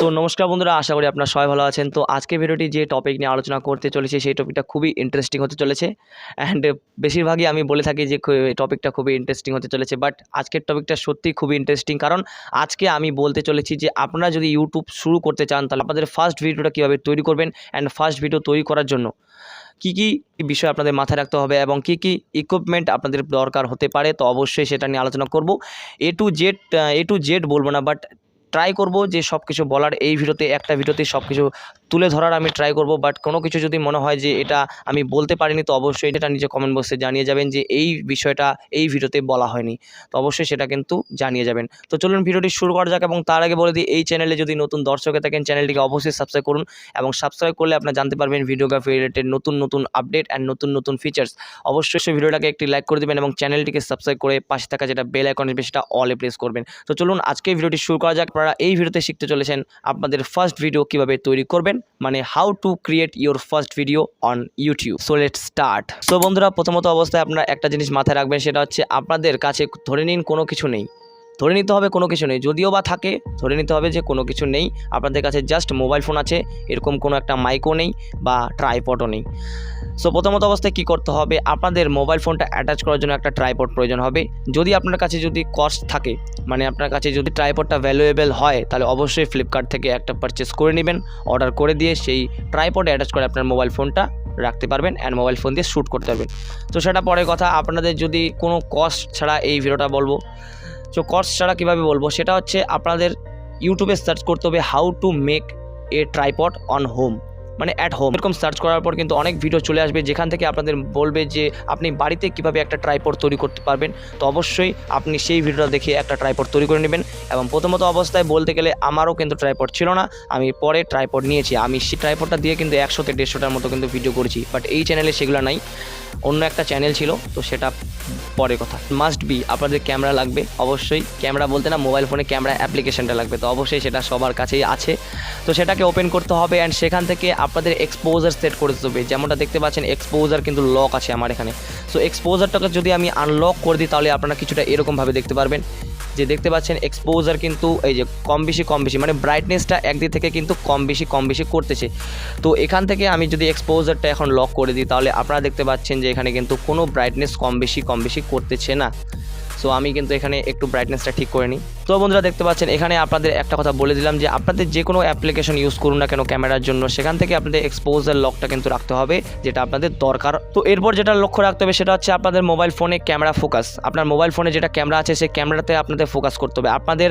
তো নমস্কার বন্ধুরা, আশা করি আপনারা সবাই ভালো আছেন। তো আজকে ভিডিওটি যে টপিক নিয়ে আলোচনা করতে চলেছি সেই টপিকটা খুবই ইন্টারেস্টিং হতে চলেছে। অ্যান্ড বেশিরভাগই আমি বলে থাকি যে টপিকটা খুবই ইন্টারেস্টিং হতে চলেছে, বাট আজকের টপিকটা সত্যিই খুবই ইন্টারেস্টিং। কারণ আজকে আমি বলতে চলেছি যে আপনারা যদি ইউটিউব শুরু করতে চান তাহলে আপনাদের ফার্স্ট ভিডিওটা কীভাবে তৈরি করবেন, অ্যান্ড ফার্স্ট ভিডিও তৈরি করার জন্য কী কী বিষয় আপনাদের মাথায় রাখতে হবে এবং কী কী ইকুইপমেন্ট আপনাদের দরকার হতে পারে। তো অবশ্যই সেটা নিয়ে আলোচনা করব। এ টু জেড বলবো না, বাট ট্রাই করব যে সব কিছু বলার এই ভিডিওতে, একটা ভিডিওতে সব কিছু তুলে ধরার আমি ট্রাই করব। বাট কোনো কিছু যদি মনে হয় যে এটা আমি বলতে পারিনি তো অবশ্যই এটা নিচে কমেন্ট বক্সে জানিয়ে যাবেন যে এই বিষয়টা এই ভিডিওতে বলা হয়নি। তো অবশ্যই সেটা কিন্তু জানিয়ে যাবেন। তো চলুন ভিডিওটি শুরু করা যাক। এবং তার আগে বলে দিই, এই চ্যানেলে যদি নতুন দর্শকে থাকেন চ্যানেলটিকে অবশ্যই সাবস্ক্রাইব করুন, এবং সাবস্ক্রাইব করলে আপনারা জানতে পারবেন ভিডিওগ্রাফি রিলেটেড নতুন আপডেট অ্যান্ড নতুন ফিচার্স। অবশ্যই ভিডিওটাকে একটি লাইক করে দেবেন এবং চ্যানেলটিকে সাবস্ক্রাইব করে পাশে থাকা যেটা বেল আইকন আসবে সেটা অলে প্রেস করবেন। তো চলুন আজকে ভিডিওটি শুরু করা যাক। আপনারা এই ভিডিওতে শিখতে চলেছেন আপনাদের ফার্স্ট ভিডিও কিভাবে তৈরি করবেন, মানে how to create your first video on YouTube. So let's start. So বন্ধুরা, প্রথমত অবস্থায় আপনারা একটা জিনিস মাথায় রাখবেন, সেটা হচ্ছে আপনাদের কাছে ধরে নিন কোনো কিছু নেই। ধরে নিতে হবে কোনো কিছু নেই, যদিও বা থাকে ধরে নিতে হবে যে কোনো কিছু নেই। আপনাদের কাছে জাস্ট মোবাইল ফোন আছে, এরকম কোনো একটা মাইকও নেই বা ট্রাইপডও নেই। সো প্রথমত অবস্থায় কী করতে হবে, আপনাদের মোবাইল ফোনটা অ্যাটাচ করার জন্য একটা ট্রাইপড প্রয়োজন হবে। যদি আপনার কাছে যদি কস্ট থাকে, মানে আপনার কাছে যদি ট্রাইপডটা ভ্যালুয়েবল হয়, তাহলে অবশ্যই ফ্লিপকার্ট থেকে একটা পারচেস করে নেবেন। অর্ডার করে দিয়ে সেই ট্রাইপডে অ্যাটাচ করে আপনার মোবাইল ফোনটা রাখতে পারবেন অ্যান্ড মোবাইল ফোন দিয়ে শ্যুট করতে পারবেন। তো সেটা পরের কথা। আপনাদের যদি কোনো কস্ট ছাড়া এই ভিডিওটা বলবো, তো কস্ট ছাড়া কীভাবে বলবো, সেটা হচ্ছে আপনাদের ইউটিউবে সার্চ করতে হবে how to make a tripod on home, মানে অ্যাট হোম। এরকম সার্চ করার পর কিন্তু অনেক ভিডিও চলে আসবে যেখান থেকে আপনাদের বলবে যে আপনি বাড়িতে কিভাবে একটা ট্রাইপড তৈরি করতে পারবেন। তো অবশ্যই আপনি সেই ভিডিওটা দেখে একটা ট্রাইপড তৈরি করে নেবেন। এবং প্রথমত অবস্থায় বলতে গেলে আমারও কিন্তু ট্রাইপড ছিল না, আমি পরে ট্রাইপড নিয়েছি। আমি সেই ট্রাইপডটা দিয়ে কিন্তু 100-150টার মতো কিন্তু ভিডিও করেছি, বাট এই চ্যানেলে সেগুলো নাই, অন্য একটা চ্যানেল ছিল, তো সেটা পরে কথা। মাস্ট বি আপনাদের ক্যামেরা লাগবে, অবশ্যই ক্যামেরা বলতে না, মোবাইল ফোনে ক্যামেরা অ্যাপ্লিকেশনটা লাগবে। তো অবশ্যই সেটা সবার কাছেই আছে। তো সেটাকে ওপেন করতে হবে অ্যান্ড সেখান থেকে আপনাদের এক্সপোজার সেট করতে হবে। যেমনটা দেখতে পাচ্ছেন এক্সপোজার কিন্তু লক আছে আমার এখানে। সো এক্সপোজারটাকে যদি আমি আনলক করে দিই তাহলে আপনারা কিছুটা এরকমভাবে দেখতে পারবেন, যে দেখতে পাচ্ছেন এক্সপোজার কিন্তু এই যে কম বেশি মানে ব্রাইটনেসটা একদিক থেকে কিন্তু কম বেশি করতেছে। তো এখান থেকে আমি যদি এক্সপোজারটা এখন লক করে দিই তাহলে আপনারা দেখতে পাচ্ছেন যে এখানে কিন্তু কোনো ব্রাইটনেস কম বেশি করতেছে না। সো আমি কিন্তু এখানে একটু ব্রাইটনেসটা ঠিক করে নিই। তো বন্ধুরা দেখতে পাচ্ছেন এখানে আপনাদের একটা কথা বলে দিলাম যে আপনাদের যে কোনো অ্যাপ্লিকেশন ইউজ করুন না কেন ক্যামেরার জন্য, সেখান থেকে আপনাদের এক্সপোজার লকটা কিন্তু রাখতে হবে, যেটা আপনাদের দরকার। তো এরপর যেটা লক্ষ্য রাখতে হবে সেটা হচ্ছে আপনাদের মোবাইল ফোনে ক্যামেরা ফোকাস। আপনার মোবাইল ফোনে যেটা ক্যামেরা আছে সেই ক্যামেরাতে আপনাদের ফোকাস করতে হবে। আপনাদের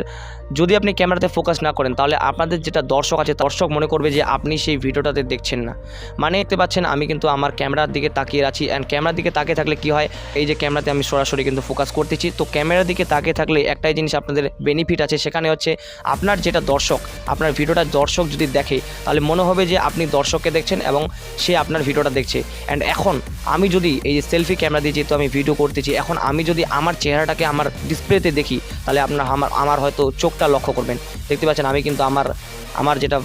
যদি আপনি ক্যামেরাতে ফোকাস না করেন তাহলে আপনাদের যেটা দর্শক আছে, দর্শক মনে করবে যে আপনি সেই ভিডিওটাতে দেখছেন না। মানে দেখতে পাচ্ছেন আমি কিন্তু আমার ক্যামেরার দিকে তাকিয়ে আছি, অ্যান্ড ক্যামেরার দিকে তাকিয়ে থাকলে কি হয়, এই যে ক্যামেরাতে আমি সরাসরি কিন্তু ফোকাস করতেছি। তো ক্যামেরার দিকে তাকিয়ে থাকলে একটাই জিনিস আপনাদের বেনিফিট আছে, সেখানে হচ্ছে আপনার যেটা দর্শক, আপনার ভিডিওটা দর্শক যদি দেখে তাহলে মনে হবে যে আপনি দর্শককে দেখছেন এবং সে আপনার ভিডিওটা দেখছে। অ্যান্ড এখন আমি যদি এই যে সেলফি ক্যামেরা দিয়ে যেহেতু আমি ভিডিও করতেছি, এখন আমি যদি আমার চেহারাটাকে আমার ডিসপ্লেতে দেখি তাহলে আপনার আমার হয়তো চোখটা লক্ষ্য করবেন। দেখতে পাচ্ছেন আমি কিন্তু আমার যেটা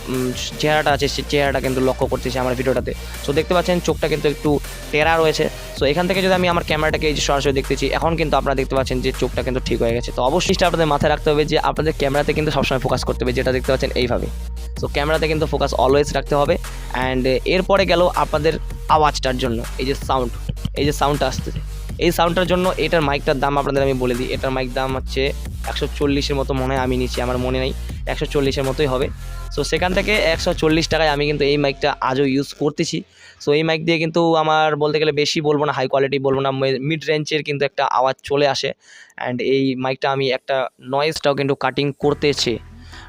চেহারাটা আছে সেই চেহারাটা কিন্তু লক্ষ্য করতেছি আমার ভিডিওটাতে। সো দেখতে পাচ্ছেন চোখটা কিন্তু একটু টেরা রয়েছে। সো এখান থেকে যদি আমি আমার ক্যামেরাটাকে এই যে সরাসরি দেখতেছি, এখন কিন্তু আপনারা দেখতে পাচ্ছেন যে চোখটা কিন্তু ঠিক হয়ে গেছে। তো অবশ্যই আপনাদের মাথায় রাখতে হবে যে আপনাদের ক্যামেরাতে কিন্তু সবসময় ফোকাস করতে হবে, যেটা দেখতে পাচ্ছেন এইভাবে। সো ক্যামেরাতে কিন্তু ফোকাস অলওয়েজ রাখতে হবে। অ্যান্ড এরপরে গেল আপনাদের আওয়াজটার জন্য, এই যে সাউন্ডটা আসতেছে, এই সাউন্ডটার জন্য এটার মাইকটার দাম আপনাদের আমি বলে দিই। এটার মাইক দাম হচ্ছে 140-এর মতো মনে হয়, আমি নিচ্ছি, আমার মনে নেই, 140-এর মতোই হবে। সো সেখান থেকে 140 টাকায় আমি কিন্তু এই মাইকটা আজও ইউজ করতেছি। সো এই মাইক দিয়ে কিন্তু আমার বলতে গেলে বেশি বলবো না, হাই কোয়ালিটি বলবো না, মিড রেঞ্জের কিন্তু একটা আওয়াজ চলে আসে। অ্যান্ড এই মাইকটা আমি একটা নয়েজটাও কিন্তু কাটিং করতেছি।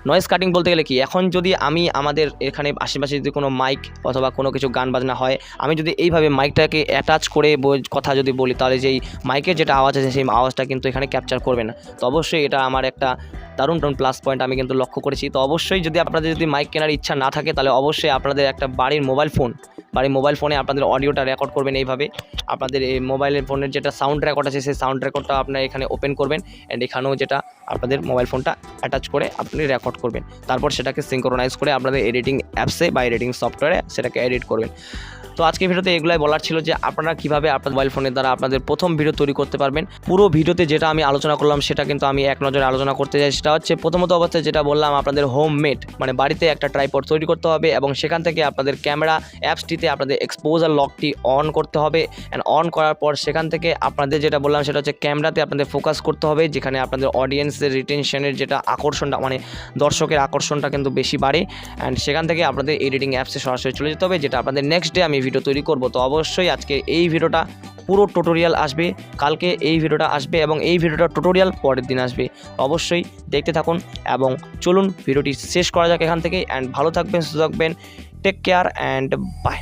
নয়েজ কাটিং বলতে গেলে কি, এখন যদি আমি আমাদের এখানে আশেপাশে যদি কোনো মাইক অথবা কোনো কিছু গান বাজনা হয়, আমি যদি এইভাবে মাইকটাকে অ্যাটাচ করে কথা যদি বলি তাহলে যেই মাইকের যেটা আওয়াজ আছে সেই আওয়াজটা কিন্তু এখানে ক্যাপচার করবে না। তো অবশ্যই এটা আমার একটা দারুণ প্লাস পয়েন্ট আমি কিন্তু লক্ষ্য করেছি। তো অবশ্যই যদি আপনাদের যদি মাইক কেনার ইচ্ছা না থাকে তাহলে অবশ্যই আপনাদের একটা বাড়ির মোবাইল ফোনে আপনাদের অডিওটা রেকর্ড করবেন এইভাবে। আপনাদের এই মোবাইলের ফোনের যেটা সাউন্ড রেকর্ড আছে সেই সাউন্ড রেকর্ডটা আপনার এখানে ওপেন করবেন, অ্যান্ড এখানেও যেটা আপনাদের মোবাইল ফোনটা অ্যাটাচ করে আপনি রেকর্ড করবেন। তারপর সেটাকে সিঙ্ক্রোনাইজ করে আপনাদের এডিটিং অ্যাপসে বা এডিটিং সফটওয়্যারে সেটাকে এডিট করবেন। তো আজকে ভিডিওতে এগুলাই বলার ছিল যে আপনারা কীভাবে আপনার মোবাইল ফোনের দ্বারা আপনাদের প্রথম ভিডিও তৈরি করতে পারবেন। পুরো ভিডিওতে যেটা আমি আলোচনা করলাম সেটা কিন্তু আমি এক নজরে আলোচনা করতে চাই। সেটা হচ্ছে প্রথমত অবস্থায় যেটা বললাম, আপনাদের হোমমেড মানে বাড়িতে একটা ট্রাইপড তৈরি করতে হবে এবং সেখান থেকে আপনাদের ক্যামেরা অ্যাপসটিতে আপনাদের এক্সপোজার লকটি অন করতে হবে। অ্যান্ড অন করার পর সেখান থেকে আপনাদের যেটা বললাম সেটা হচ্ছে ক্যামেরাতে আপনাদের ফোকাস করতে হবে, যেখানে আপনাদের অডিয়েন্সের রিটেনশনের যেটা আকর্ষণটা মানে দর্শকের আকর্ষণটা কিন্তু বেশি বাড়ে। অ্যান্ড সেখান থেকে আপনাদের এডিটিং অ্যাপসে সরাসরি চলে যেতে হবে, যেটা আপনাদের নেক্সট ডে আমি ভিডিও তৈরি করব। তো অবশ্যই আজকে এই ভিডিওটা পুরো টোটোরিয়াল আসবে, কালকে এই ভিডিওটা আসবে এবং এই ভিডিওটা টোটোরিয়াল পরের দিন আসবে। অবশ্যই দেখতে থাকুন এবং চলুন ভিডিওটি শেষ করা যাক এখান থেকে। অ্যান্ড ভালো থাকবেন, সুস্থ থাকবেন, টেক কেয়ার অ্যান্ড বাই।